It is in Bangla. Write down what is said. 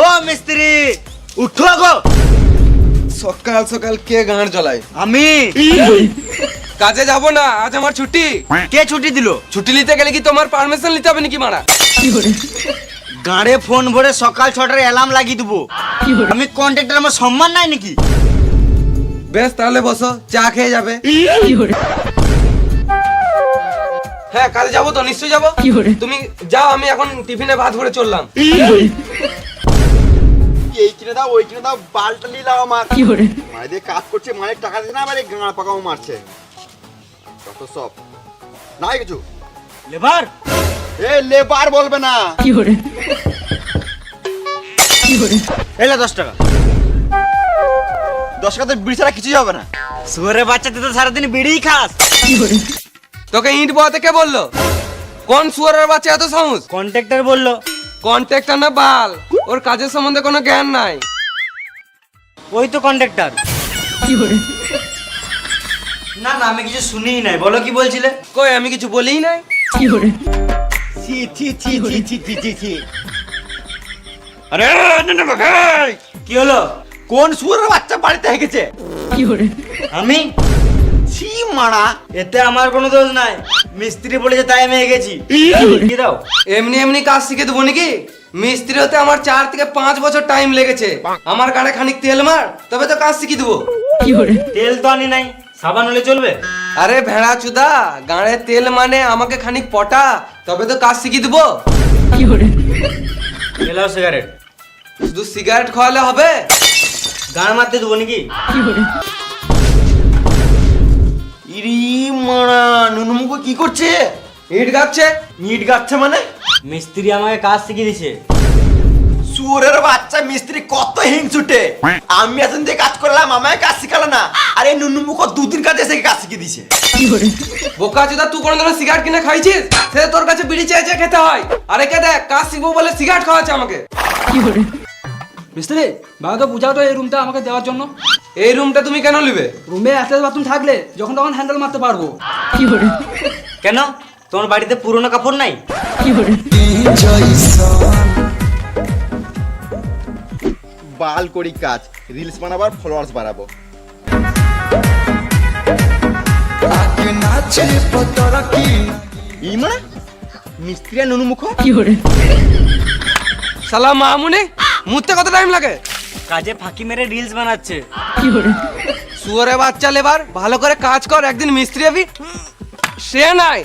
ও মিস্ত্রি উঠো গো। সকাল সকাল কে গাঁড় জ্বলায়? আমি। কাজে যাব না, আজ আমার ছুটি। কে ছুটি দিল? ছুটি নিতে গেলে কি তোমার পারমিশন নিতে হবে নাকি মারা? গাড়ে ফোন ভরে সকাল 6টার অ্যালার্ম লাগিয়ে দেবো। আমি কন্ট্রাক্টর, আমার সম্মান নাই নাকি? বেশ তাহলে বসো, চা খেয়ে যাবে। হ্যাঁ কাজে যাবো তো, নিশ্চয়ই যাবো। তুমি যাও, আমি এখন টিফিনে ভাত ভরে চললাম। এই কিনে দাও ওই কিনে দাও, বালটা নিলাম আমার মায়ের দিয়ে কাজ করছে, মায়ের টাকা দিচ্ছে না, আবার এই গাঁড় পাকাও মারছে। কত সব নাই কিছু। লেবার এ লেবার বলবে না। এলা 10 টাকা। 10 টাকা তো বিড়ি ছাড়া কিছুই হবে না। শুয়ারের বাচ্চা, তুই তো সারাদিন বিড়িই খাস। তোকে ইট বয়াতে কে বললো? কোন শুয়ারের বাচ্চা এত সাহস? কন্ট্রাক্টর বললো। কন্ট্রাক্টর না বাল, ওর কাজের সম্বন্ধে কোনো জ্ঞান নাই। ওই তো কন্ট্রাক্টর। না না, আমি কিছু শুনিই নাই, বলো কি বলছিলে? কই আমি কিছু বলিই নাই। ছি ছি ছি ছি ছি ছি ছি ছি। আরে ভাই, কি হলো? কোন শুয়োরের বাচ্চা বাড়িতে হেগেছে? আমি? ছি মারা। এতে আমার কোনো দোষ নাই, মিস্ত্রি বলেছে তাই আমি গেছি। কি দাও? এমনি এমনি কাজ শিখে দেবো নাকি? মিস্ত্রি হতে আমার 4 থেকে 5 বছর টাইম লেগেছে। আমার গাড়ে খানিক তেল মার, তবে তো কাজ শিখিয়ে দেবো। তেল তো আনি নাই, সাবান হলে চলবে? আরে ভেড়া চুদা, গাড়ে তেল মানে আমাকে খানিক পটা, তবে তো কাজ শিখিয়ে দেবো। Allow cigarette. শুধু সিগারেট খাওয়ালে হবে? গান মারতে দেবো নাকি? ইরি মারা, নুনুমুখো কি করছে? ইট গাচ্ছে। ইট গাচ্ছে মানে? মিস্ত্রি আমাকে কাজ শিখিয়ে দিছে। শুয়োরের বাচ্চা মিস্ত্রি কত হিংসুটে। আমি এতদিন দিয়ে কাজ করলাম, আমায় কাজ শিখালো না। আরে নুনুমুখো 2 দিন কাজে এসে কাজ শিখিয়ে দিছে। বোকা চুদা, তুই কোনোদিন সিগারেট কিনে খাইছিস? সে তোর কাছে বিড়ি চেয়ে চেয়ে খেতে হয়। আরে কে দেখ, কাজ শিখবো বলে সিগারেট খাওয়াচ্ছে আমাকে। মিস্ত্রি বাবাকে বুঝাও তো এই রুমটা আমাকে দেওয়ার জন্য। এই রুমটা তুমি কেন নিবে? রুমে অ্যাটাচ বাথরুম থাকলে যখন তখন হ্যান্ডেল মারতে পারবো। কেন, তোমার বাড়িতে পুরনো কাপড় নাই? বাল করি কাজ, রিলস বানাবার ফলোয়ার্স বাড়াবো। ই মানে মিস্ত্রি আর নুনুমুখো? শালা মামুনি, মুততে কত টাইম লাগে? কাজে ফাঁকি মেরে রিলস বানাচ্ছে। শুয়োরে বাচ্চা লেবার, ভালো করে কাজ কর, একদিন মিস্ত্রি হবি। সে নাই,